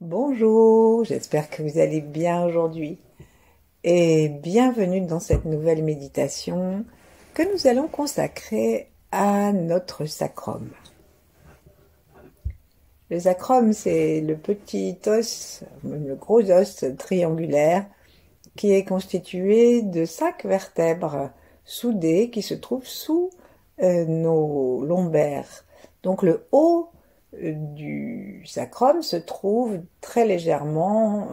Bonjour, j'espère que vous allez bien aujourd'hui et bienvenue dans cette nouvelle méditation que nous allons consacrer à notre sacrum. Le sacrum, c'est le petit os, le gros os triangulaire qui est constitué de 5 vertèbres soudées qui se trouvent sous nos lombaires. Donc le haut du sacrum se trouve très légèrement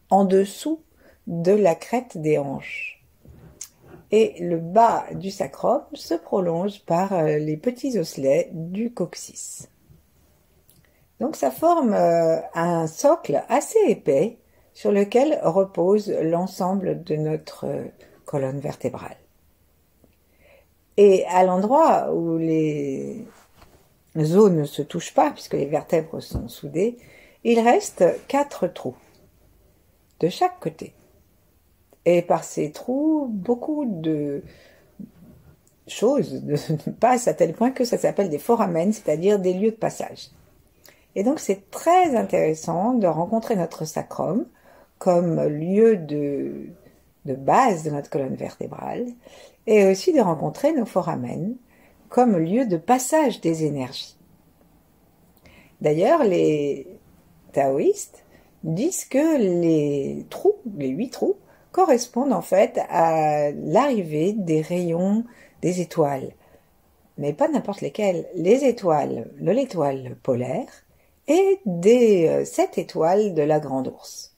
en dessous de la crête des hanches. Et le bas du sacrum se prolonge par les petits osselets du coccyx. Donc ça forme un socle assez épais sur lequel repose l'ensemble de notre colonne vertébrale. Et à l'endroit où les os ne se touchent pas, puisque les vertèbres sont soudées, il reste 4 trous de chaque côté. Et par ces trous, beaucoup de choses passent à tel point que ça s'appelle des foramen, c'est-à-dire des lieux de passage. Et donc c'est très intéressant de rencontrer notre sacrum comme lieu de base de notre colonne vertébrale, et aussi de rencontrer nos foramen comme lieu de passage des énergies. D'ailleurs, les taoïstes disent que les 8 trous, correspondent en fait à l'arrivée des rayons des étoiles. Mais pas n'importe lesquelles. Les étoiles de l'étoile polaire et des 7 étoiles de la Grande Ourse.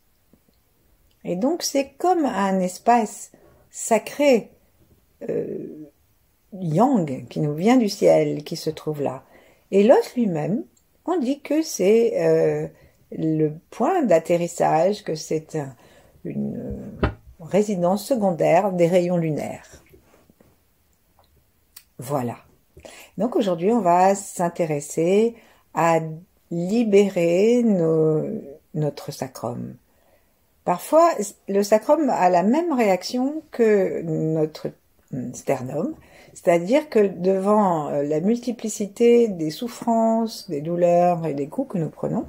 Et donc c'est comme un espace sacré yang qui nous vient du ciel, qui se trouve là. Et l'os lui-même, on dit que c'est le point d'atterrissage, que c'est une résidence secondaire des rayons lunaires. Voilà. Donc aujourd'hui, on va s'intéresser à libérer notre sacrum. Parfois, le sacrum a la même réaction que notre sternum, c'est-à-dire que devant la multiplicité des souffrances, des douleurs et des coups que nous prenons,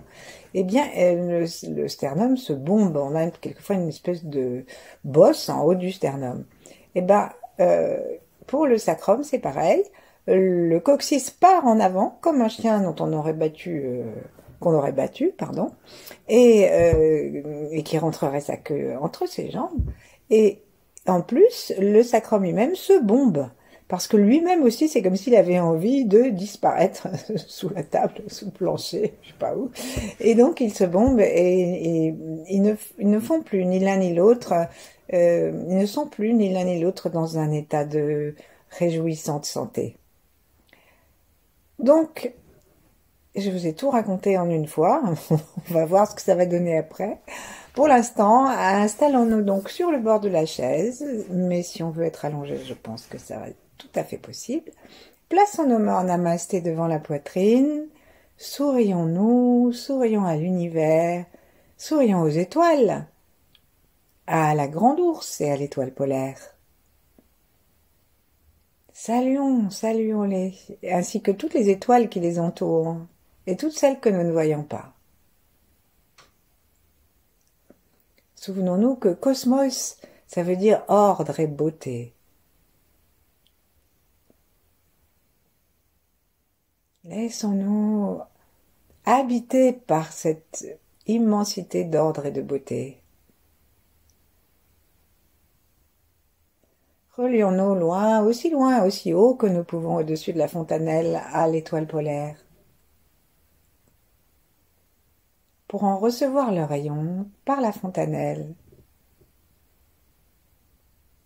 eh bien, le sternum se bombe. On a quelquefois une espèce de bosse en haut du sternum. Eh ben, pour le sacrum, c'est pareil. Le coccyx part en avant, comme un chien dont on aurait qu'on aurait battu, pardon, et qui rentrerait sa queue entre ses jambes. Et en plus, le sacrum lui-même se bombe, parce que lui-même aussi, c'est comme s'il avait envie de disparaître sous la table, sous le plancher, je sais pas où. Et donc, il se bombe et ils ne font plus ni l'un ni l'autre, ils ne sont plus ni l'un ni l'autre dans un état de réjouissante santé. Donc, je vous ai tout raconté en une fois. On va voir ce que ça va donner après. Pour l'instant, installons-nous donc sur le bord de la chaise, mais si on veut être allongé, je pense que ça va être tout à fait possible. Plaçons nos mains en namasté devant la poitrine. Sourions-nous, sourions à l'univers, sourions aux étoiles, à la grande ourse et à l'étoile polaire. Saluons-les, ainsi que toutes les étoiles qui les entourent, et toutes celles que nous ne voyons pas. Souvenons-nous que cosmos, ça veut dire ordre et beauté. Laissons-nous habiter par cette immensité d'ordre et de beauté. Relions-nous loin, aussi haut que nous pouvons au-dessus de la fontanelle à l'étoile polaire, pour en recevoir le rayon par la fontanelle.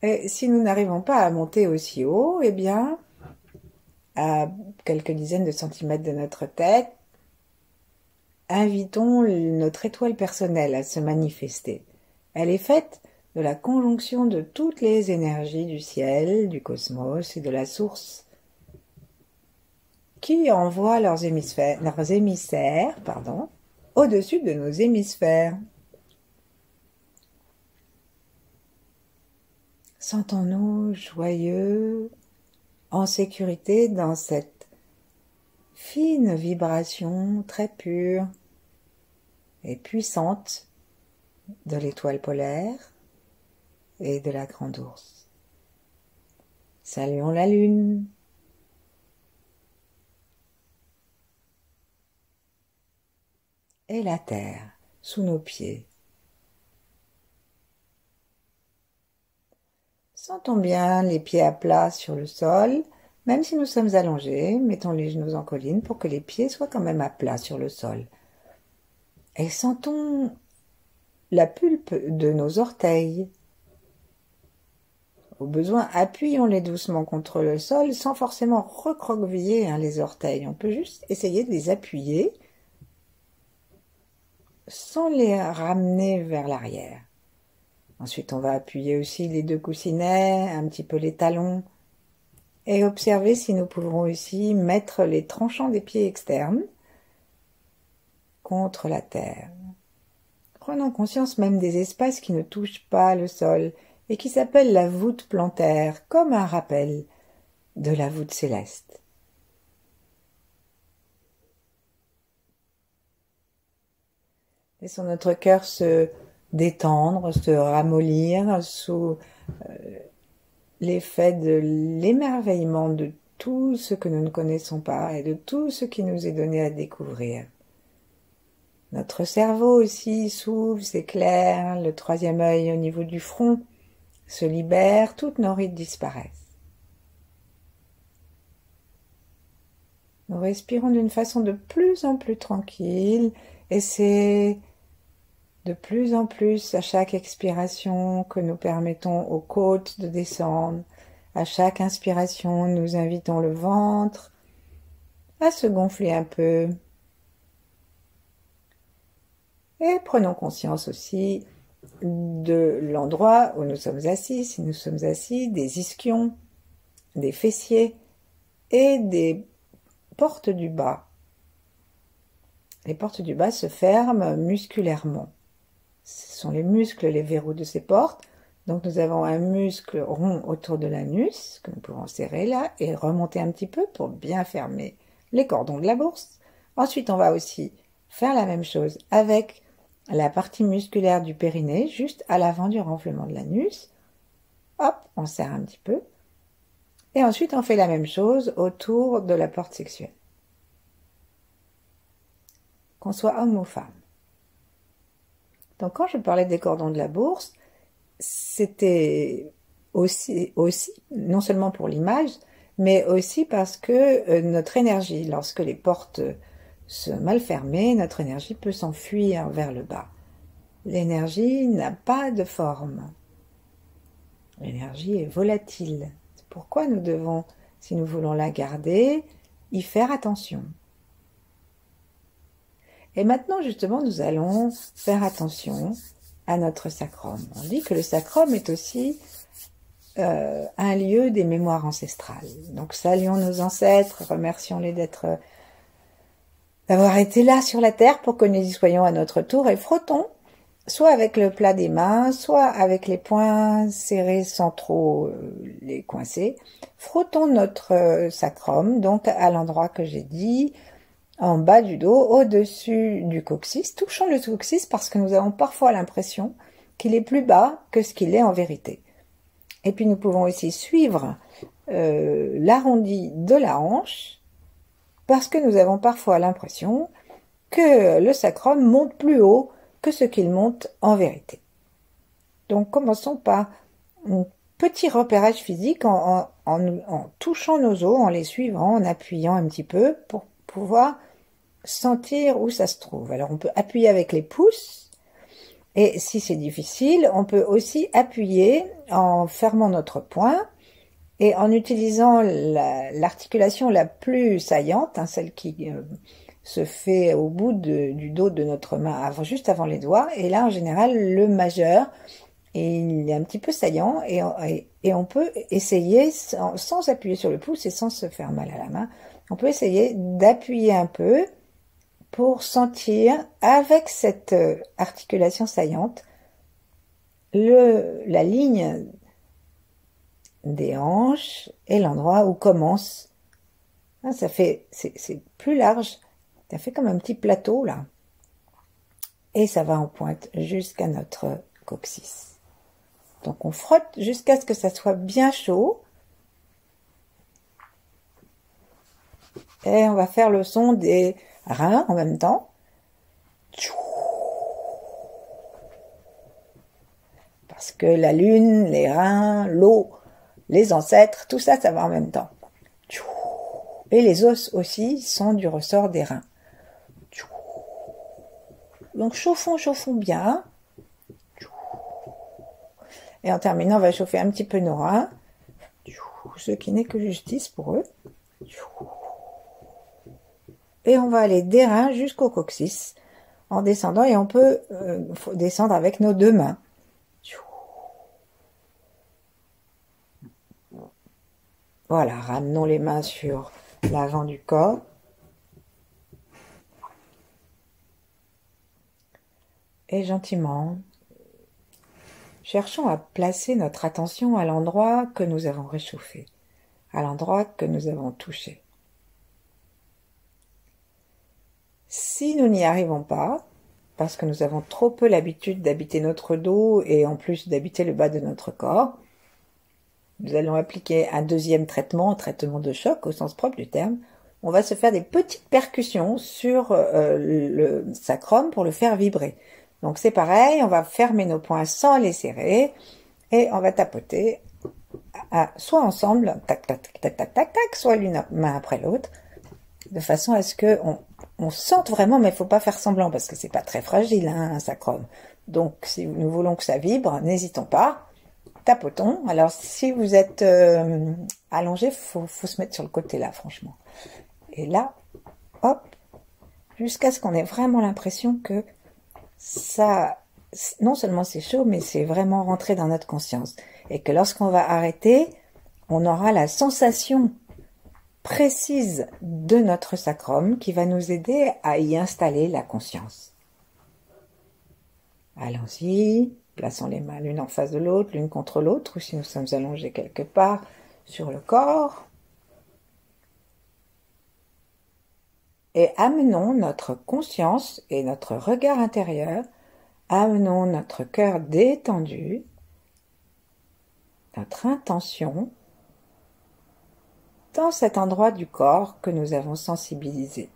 Et si nous n'arrivons pas à monter aussi haut, eh bien, à quelques dizaines de centimètres de notre tête, invitons notre étoile personnelle à se manifester. Elle est faite de la conjonction de toutes les énergies du ciel, du cosmos et de la source, qui envoient leurs émissaires, au-dessus de nos hémisphères. Sentons-nous joyeux, en sécurité dans cette fine vibration très pure et puissante de l'étoile polaire et de la grande ours. Saluons la lune. Et la terre sous nos pieds. Sentons bien les pieds à plat sur le sol, même si nous sommes allongés, mettons les genoux en colline pour que les pieds soient quand même à plat sur le sol. Et sentons la pulpe de nos orteils. Au besoin, appuyons-les doucement contre le sol sans forcément recroqueviller les orteils. On peut juste essayer de les appuyer sans les ramener vers l'arrière. Ensuite, on va appuyer aussi les deux coussinets, un petit peu les talons, et observer si nous pouvons aussi mettre les tranchants des pieds externes contre la terre. Prenons conscience même des espaces qui ne touchent pas le sol et qui s'appellent la voûte plantaire, comme un rappel de la voûte céleste. Laissons notre cœur se détendre, se ramollir sous l'effet de l'émerveillement de tout ce que nous ne connaissons pas et de tout ce qui nous est donné à découvrir. Notre cerveau aussi s'ouvre, s'éclaire, le troisième œil au niveau du front se libère, toutes nos rides disparaissent. Nous respirons d'une façon de plus en plus tranquille et c'est de plus en plus à chaque expiration que nous permettons aux côtes de descendre. À chaque inspiration, nous invitons le ventre à se gonfler un peu. Et prenons conscience aussi de l'endroit où nous sommes assis, si nous sommes assis, des ischions, des fessiers et des portes du bas. Les portes du bas se ferment musculairement. Ce sont les muscles, les verrous de ces portes. Donc nous avons un muscle rond autour de l'anus que nous pouvons serrer là et remonter un petit peu pour bien fermer les cordons de la bourse. Ensuite, on va aussi faire la même chose avec la partie musculaire du périnée, juste à l'avant du renflement de l'anus. Hop, on serre un petit peu. Et ensuite, on fait la même chose autour de la porte sexuelle. Qu'on soit homme ou femme. Donc, quand je parlais des cordons de la bourse, c'était aussi, non seulement pour l'image, mais aussi parce que notre énergie, lorsque les portes sont mal fermées, notre énergie peut s'enfuir vers le bas. L'énergie n'a pas de forme. L'énergie est volatile. C'est pourquoi nous devons, si nous voulons la garder, y faire attention. Et maintenant, justement, nous allons faire attention à notre sacrum. On dit que le sacrum est aussi un lieu des mémoires ancestrales. Donc, saluons nos ancêtres, remercions-les d'avoir été là sur la terre pour que nous y soyons à notre tour et frottons, soit avec le plat des mains, soit avec les poings serrés sans trop les coincer. Frottons notre sacrum, donc à l'endroit que j'ai dit, en bas du dos, au-dessus du coccyx. Touchons le coccyx parce que nous avons parfois l'impression qu'il est plus bas que ce qu'il est en vérité. Et puis nous pouvons aussi suivre l'arrondi de la hanche parce que nous avons parfois l'impression que le sacrum monte plus haut que ce qu'il monte en vérité. Donc commençons par un petit repérage physique en touchant nos os, en les suivant, en appuyant un petit peu pour pouvoir sentir où ça se trouve. Alors on peut appuyer avec les pouces et si c'est difficile, on peut aussi appuyer en fermant notre poing et en utilisant l'articulation la plus saillante, celle qui se fait au bout du dos de notre main, juste avant les doigts. Et là, en général, le majeur, il est un petit peu saillant et on peut essayer, sans appuyer sur le pouce et sans se faire mal à la main, on peut essayer d'appuyer un peu pour sentir, avec cette articulation saillante, la ligne des hanches et l'endroit où commence. C'est plus large. Ça fait comme un petit plateau là. et ça va en pointe jusqu'à notre coccyx. Donc on frotte jusqu'à ce que ça soit bien chaud. Et on va faire le son des reins en même temps. Parce que la lune, les reins, l'eau, les ancêtres, tout ça, ça va en même temps. Et les os aussi sont du ressort des reins. Donc chauffons, chauffons bien. Et en terminant, on va chauffer un petit peu nos reins. Ce qui n'est que justice pour eux. Et on va aller des reins jusqu'au coccyx en descendant, et on peut descendre avec nos deux mains. Voilà, ramenons les mains sur l'avant du corps. Et gentiment, cherchons à placer notre attention à l'endroit que nous avons réchauffé, à l'endroit que nous avons touché. Si nous n'y arrivons pas, parce que nous avons trop peu l'habitude d'habiter notre dos et en plus d'habiter le bas de notre corps, nous allons appliquer un deuxième traitement, un traitement de choc au sens propre du terme. On va se faire des petites percussions sur le sacrum pour le faire vibrer. Donc c'est pareil, on va fermer nos poings sans les serrer et on va tapoter soit ensemble, tac, tac, tac, tac, tac, tac, soit l'une main après l'autre, de façon à ce que on sente vraiment, mais il faut pas faire semblant parce que c'est pas très fragile, hein, un sacrum. Donc si nous voulons que ça vibre, n'hésitons pas. Tapotons. Alors si vous êtes allongé, faut se mettre sur le côté là, franchement. Et là, hop, jusqu'à ce qu'on ait vraiment l'impression que ça, non seulement c'est chaud, mais c'est vraiment rentré dans notre conscience. Et que lorsqu'on va arrêter, on aura la sensation précise de notre sacrum qui va nous aider à y installer la conscience. Allons-y. Plaçons les mains l'une en face de l'autre, l'une contre l'autre, ou si nous sommes allongés quelque part sur le corps. Et amenons notre conscience et notre regard intérieur, amenons notre cœur détendu, notre intention, dans cet endroit du corps que nous avons sensibilisé.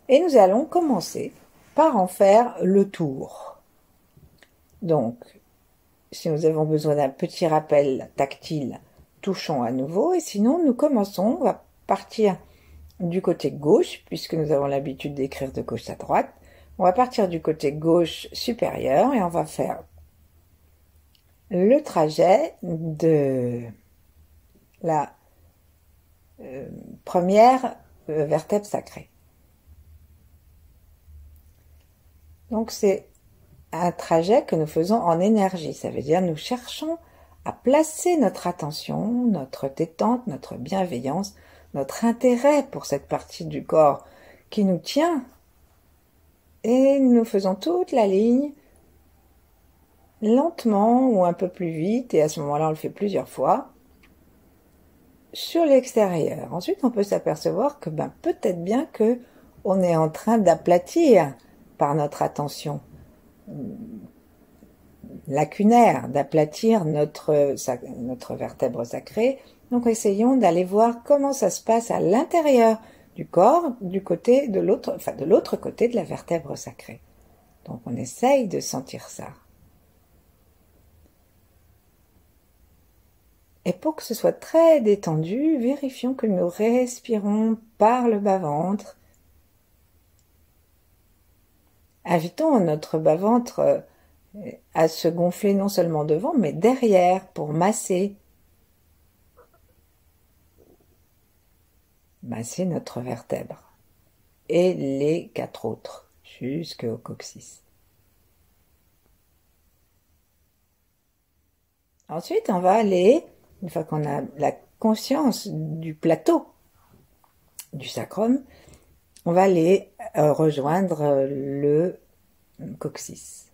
Et nous allons commencer par en faire le tour. Donc, si nous avons besoin d'un petit rappel tactile, touchons à nouveau, et sinon nous commençons, on va partir du côté gauche, puisque nous avons l'habitude d'écrire de gauche à droite, on va partir du côté gauche supérieur, et on va faire le trajet de la première vertèbre sacrée. Donc c'est un trajet que nous faisons en énergie, ça veut dire nous cherchons à placer notre attention, notre détente, notre bienveillance, notre intérêt pour cette partie du corps qui nous tient, et nous faisons toute la ligne lentement ou un peu plus vite, et à ce moment-là on le fait plusieurs fois, sur l'extérieur. Ensuite on peut s'apercevoir que peut-être bien que on est en train d'aplatir par notre attention lacunaire, d'aplatir notre vertèbre sacrée. Donc essayons d'aller voir comment ça se passe à l'intérieur du corps, du côté de l'autre, de l'autre côté de la vertèbre sacrée. Donc on essaye de sentir ça. Et pour que ce soit très détendu, vérifions que nous respirons par le bas-ventre. Invitons notre bas-ventre à se gonfler non seulement devant, mais derrière pour masser. Masser notre vertèbre. Et les 4 autres, jusqu'au coccyx. Ensuite, on va aller, une fois qu'on a la conscience du plateau du sacrum, on va aller rejoindre le coccyx.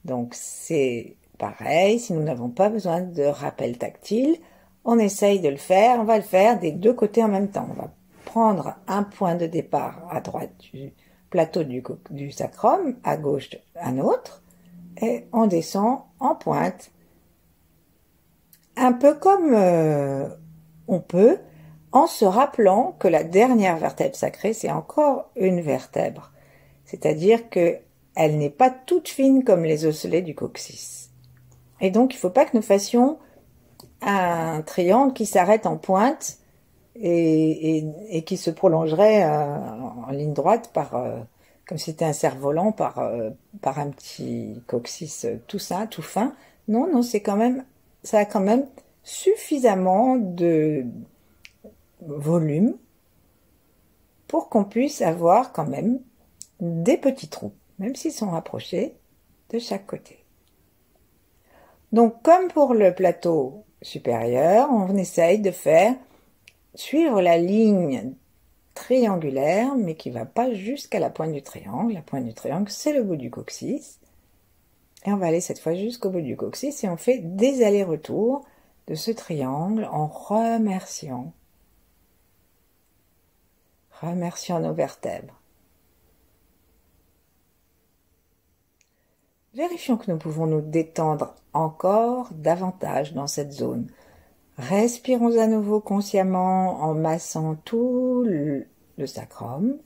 Donc c'est pareil, si nous n'avons pas besoin de rappel tactile, on essaye de le faire, on va le faire des deux côtés en même temps. On va prendre un point de départ à droite plateau du sacrum, à gauche un autre, et on descend en pointe. Un peu comme on peut, en se rappelant que la dernière vertèbre sacrée, c'est encore une vertèbre. C'est-à-dire qu'elle n'est pas toute fine comme les osselets du coccyx. Et donc, il ne faut pas que nous fassions un triangle qui s'arrête en pointe et qui se prolongerait en ligne droite comme si c'était un cerf-volant par un petit coccyx tout ça, tout fin. Non, non, ça a quand même suffisamment de volume pour qu'on puisse avoir quand même des petits trous, même s'ils sont rapprochés de chaque côté. Donc, comme pour le plateau supérieur, on essaye de suivre la ligne triangulaire, mais qui ne va pas jusqu'à la pointe du triangle. La pointe du triangle, c'est le bout du coccyx. Et on va aller cette fois jusqu'au bout du coccyx et on fait des allers-retours de ce triangle en remerciant nos vertèbres. Vérifions que nous pouvons nous détendre encore davantage dans cette zone. Respirons à nouveau consciemment en massant tout le sacrum.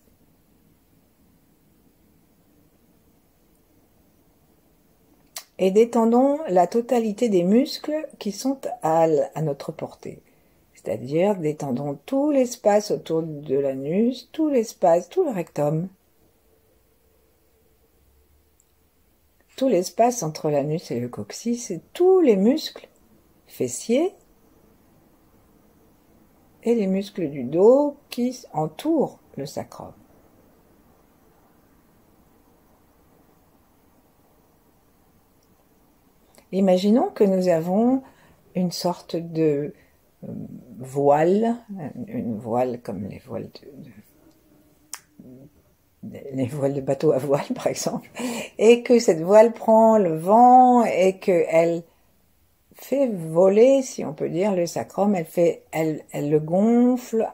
Et détendons la totalité des muscles qui sont à notre portée. C'est-à-dire détendons tout l'espace autour de l'anus, tout l'espace, tout le rectum. Tout l'espace entre l'anus et le coccyx, et tous les muscles fessiers et les muscles du dos qui entourent le sacrum. Imaginons que nous avons une sorte de voile, une voile comme les voiles de bateau à voile par exemple, et que cette voile prend le vent et qu'elle fait voler, si on peut dire, le sacrum, elle le gonfle,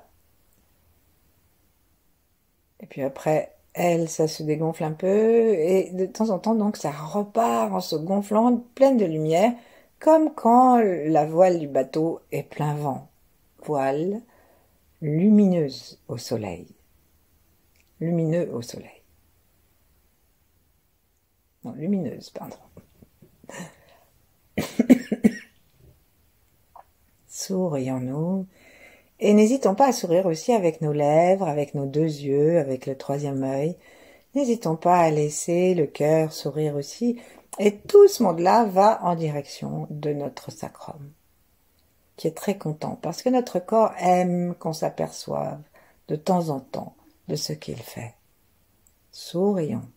et puis après, ça se dégonfle un peu, et de temps en temps, donc, ça repart en se gonflant, pleine de lumière, comme quand la voile du bateau est plein vent. Voile lumineuse au soleil. Lumineux au soleil. Non, lumineuse, pardon. Sourions-nous. Et n'hésitons pas à sourire aussi avec nos lèvres, avec nos deux yeux, avec le troisième œil. N'hésitons pas à laisser le cœur sourire aussi. Et tout ce monde-là va en direction de notre sacrum, qui est très content, parce que notre corps aime qu'on s'aperçoive de temps en temps de ce qu'il fait. Sourions.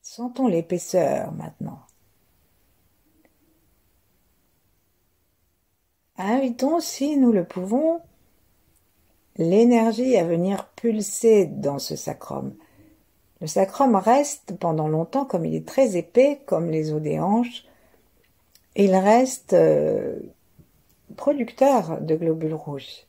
Sentons l'épaisseur maintenant. Invitons, si nous le pouvons, l'énergie à venir pulser dans ce sacrum. Le sacrum reste pendant longtemps, comme il est très épais, comme les os des hanches, il reste producteur de globules rouges.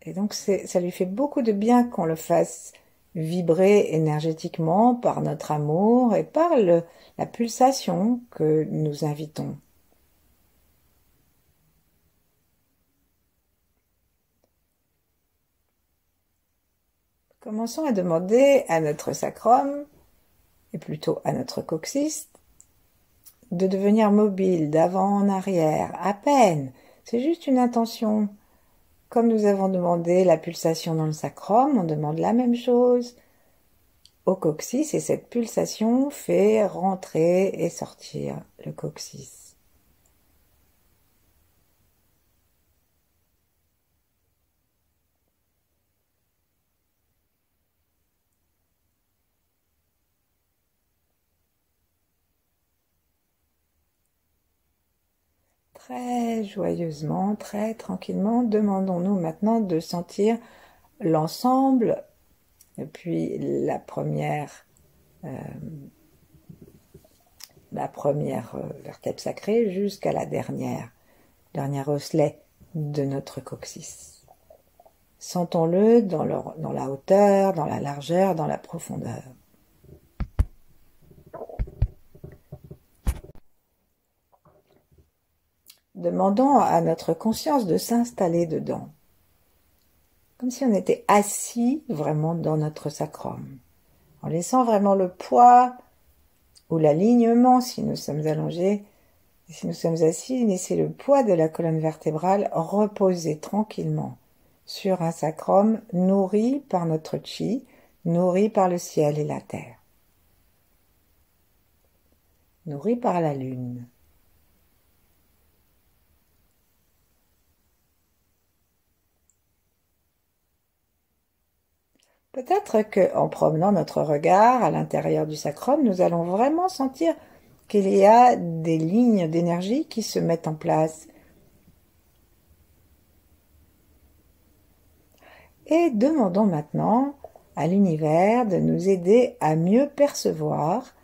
Et donc ça lui fait beaucoup de bien qu'on le fasse vibrer énergétiquement par notre amour et par la pulsation que nous invitons. Commençons à demander à notre sacrum, et plutôt à notre coccyx, de devenir mobile d'avant en arrière, à peine. C'est juste une intention. Comme nous avons demandé la pulsation dans le sacrum, on demande la même chose au coccyx et cette pulsation fait rentrer et sortir le coccyx. Très joyeusement, très tranquillement, demandons-nous maintenant de sentir l'ensemble depuis la première vertèbre sacrée jusqu'à la dernière osselet de notre coccyx. Sentons-le dans la hauteur, dans la largeur, dans la profondeur. Demandons à notre conscience de s'installer dedans, comme si on était assis vraiment dans notre sacrum, en laissant vraiment le poids ou l'alignement, si nous sommes allongés, si nous sommes assis, laissez le poids de la colonne vertébrale reposer tranquillement sur un sacrum nourri par notre chi, nourri par le ciel et la terre, nourri par la lune. Peut-être qu'en promenant notre regard à l'intérieur du sacrum, nous allons vraiment sentir qu'il y a des lignes d'énergie qui se mettent en place. Et demandons maintenant à l'univers de nous aider à mieux percevoir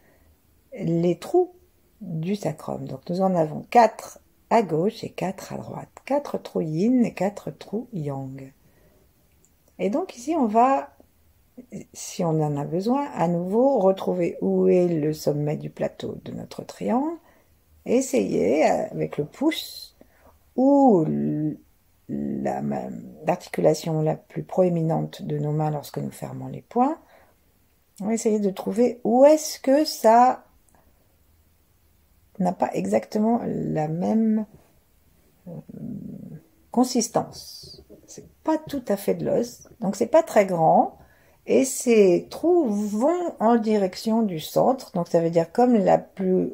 les trous du sacrum. Donc nous en avons 4 à gauche et 4 à droite. 4 trous yin et 4 trous yang. Et donc ici on va, si on en a besoin, à nouveau retrouver où est le sommet du plateau de notre triangle, et essayer avec le pouce ou l'articulation la plus proéminente de nos mains lorsque nous fermons les poings, on va essayer de trouver où est-ce que ça n'a pas exactement la même consistance. C'est pas tout à fait de l'os, donc c'est pas très grand, et ces trous vont en direction du centre, donc ça veut dire comme la plus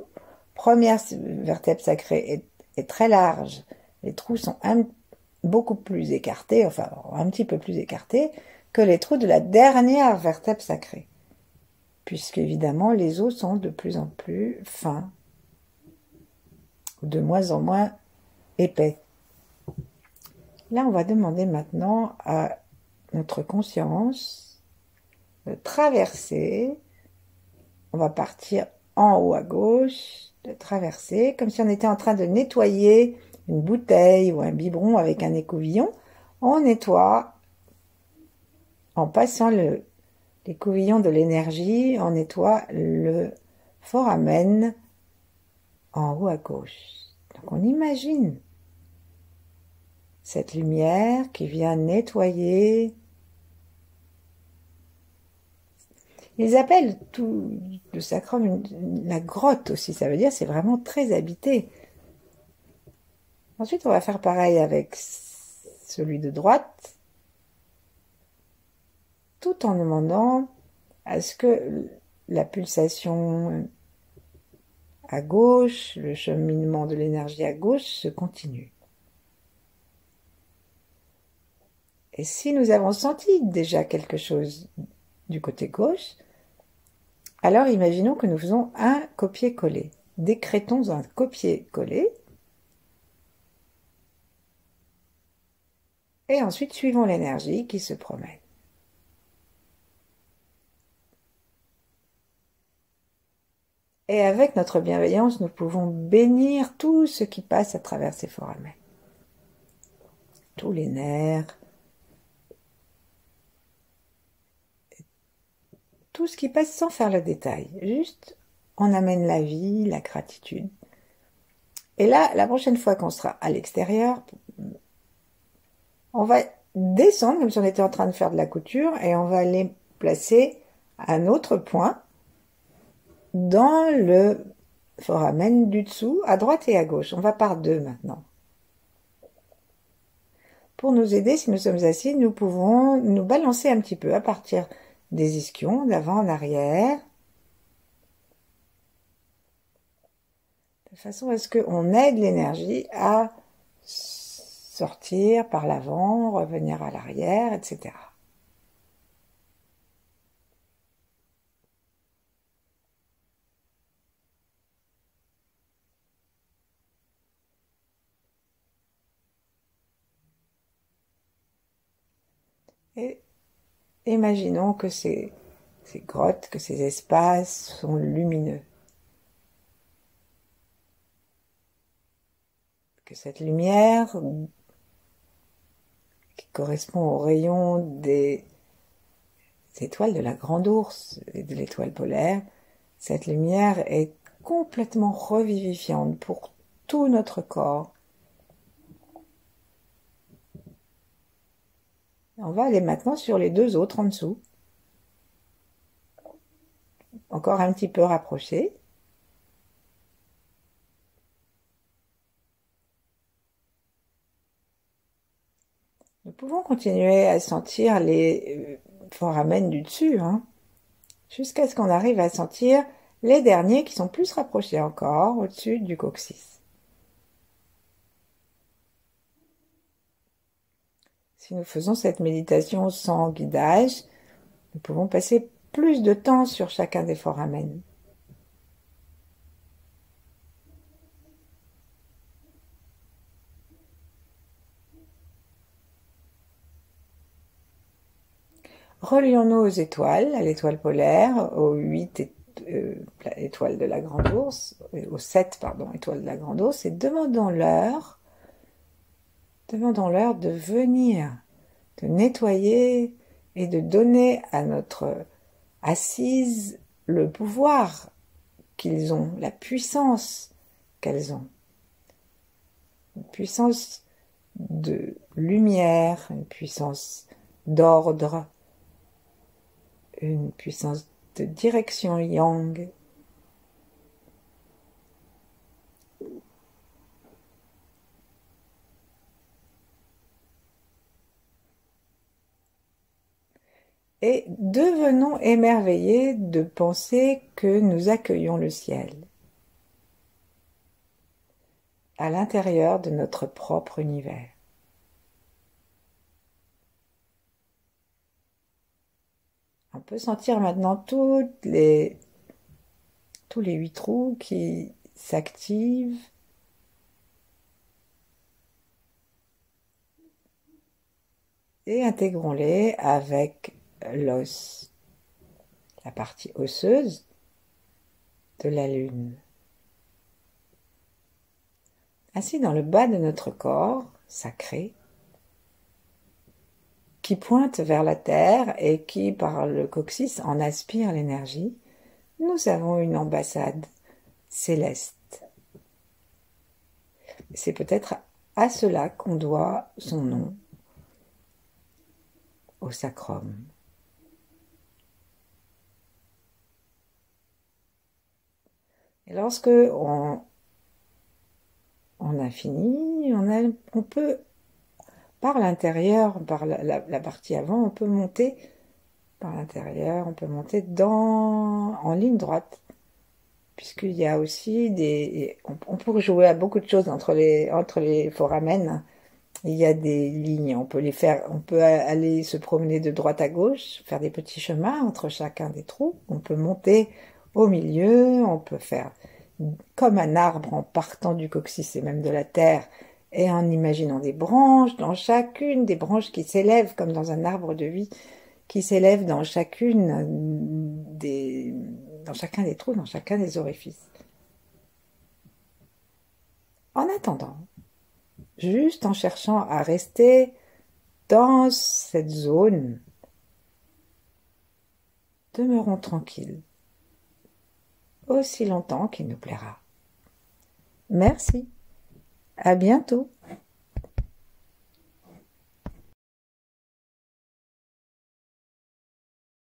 première vertèbre sacrée est très large, les trous sont beaucoup plus écartés, enfin un petit peu plus écartés, que les trous de la dernière vertèbre sacrée, puisque évidemment les os sont de plus en plus fins, de moins en moins épais. Là, on va demander maintenant à notre conscience de traverser. On va partir en haut à gauche, de traverser, comme si on était en train de nettoyer une bouteille ou un biberon avec un écouvillon. On nettoie en passant l'écouvillon de l'énergie, on nettoie le foramen en haut à gauche. Donc on imagine cette lumière qui vient nettoyer. Ils appellent tout le sacrum la grotte aussi, ça veut dire c'est vraiment très habité. Ensuite, on va faire pareil avec celui de droite, tout en demandant à ce que la pulsation à gauche, le cheminement de l'énergie à gauche se continue. Et si nous avons senti déjà quelque chose du côté gauche, alors imaginons que nous faisons un copier-coller. Décrétons un copier-coller. Et ensuite, suivons l'énergie qui se promène. Et avec notre bienveillance, nous pouvons bénir tout ce qui passe à travers ces foramens. Tous les nerfs, tout ce qui passe sans faire le détail. Juste, on amène la vie, la gratitude. Et là, la prochaine fois qu'on sera à l'extérieur, on va descendre comme si on était en train de faire de la couture et on va les placer à un autre point dans le foramen du dessous, à droite et à gauche. On va par deux maintenant. Pour nous aider, si nous sommes assis, nous pouvons nous balancer un petit peu à partir des ischions, d'avant en arrière, de façon à ce qu'on aide l'énergie à sortir par l'avant, revenir à l'arrière, etc. Et imaginons que ces grottes, que ces espaces sont lumineux. Que cette lumière qui correspond au rayon des étoiles de la Grande Ourse et de l'étoile polaire, cette lumière est complètement revivifiante pour tout notre corps. On va aller maintenant sur les deux autres en dessous. Encore un petit peu rapproché. Nous pouvons continuer à sentir les foramen du dessus, hein, jusqu'à ce qu'on arrive à sentir les derniers qui sont plus rapprochés encore au-dessus du coccyx. Si nous faisons cette méditation sans guidage, nous pouvons passer plus de temps sur chacun des foramen. Relions-nous aux étoiles, à l'étoile polaire, aux 8 étoiles de la Grande Ourse, aux 7, étoiles de la Grande Ourse, et demandons-leur de venir, de nettoyer et de donner à notre assise le pouvoir qu'ils ont, la puissance qu'elles ont. Une puissance de lumière, une puissance d'ordre, une puissance de direction yang. Et devenons émerveillés de penser que nous accueillons le ciel à l'intérieur de notre propre univers. On peut sentir maintenant tous les 8 trous qui s'activent. Et intégrons-les avec l'os, la partie osseuse de la lune. Ainsi, dans le bas de notre corps sacré, qui pointe vers la terre et qui, par le coccyx, en aspire l'énergie, nous avons une ambassade céleste. C'est peut-être à cela qu'on doit son nom, au sacrum. Et lorsque on a fini, on peut, par l'intérieur, par la partie avant, on peut monter par l'intérieur, on peut monter en ligne droite, puisqu'il y a aussi on peut jouer à beaucoup de choses entre les foramen. Il y a des lignes, on peut aller se promener de droite à gauche, faire des petits chemins entre chacun des trous, on peut monter au milieu, on peut faire comme un arbre en partant du coccyx et même de la terre, et en imaginant des branches, dans chacune des branches qui s'élèvent, comme dans un arbre de vie, qui s'élèvent dans chacun des trous, dans chacun des orifices. En attendant, juste en cherchant à rester dans cette zone, demeurons tranquilles, aussi longtemps qu'il nous plaira. Merci, à bientôt.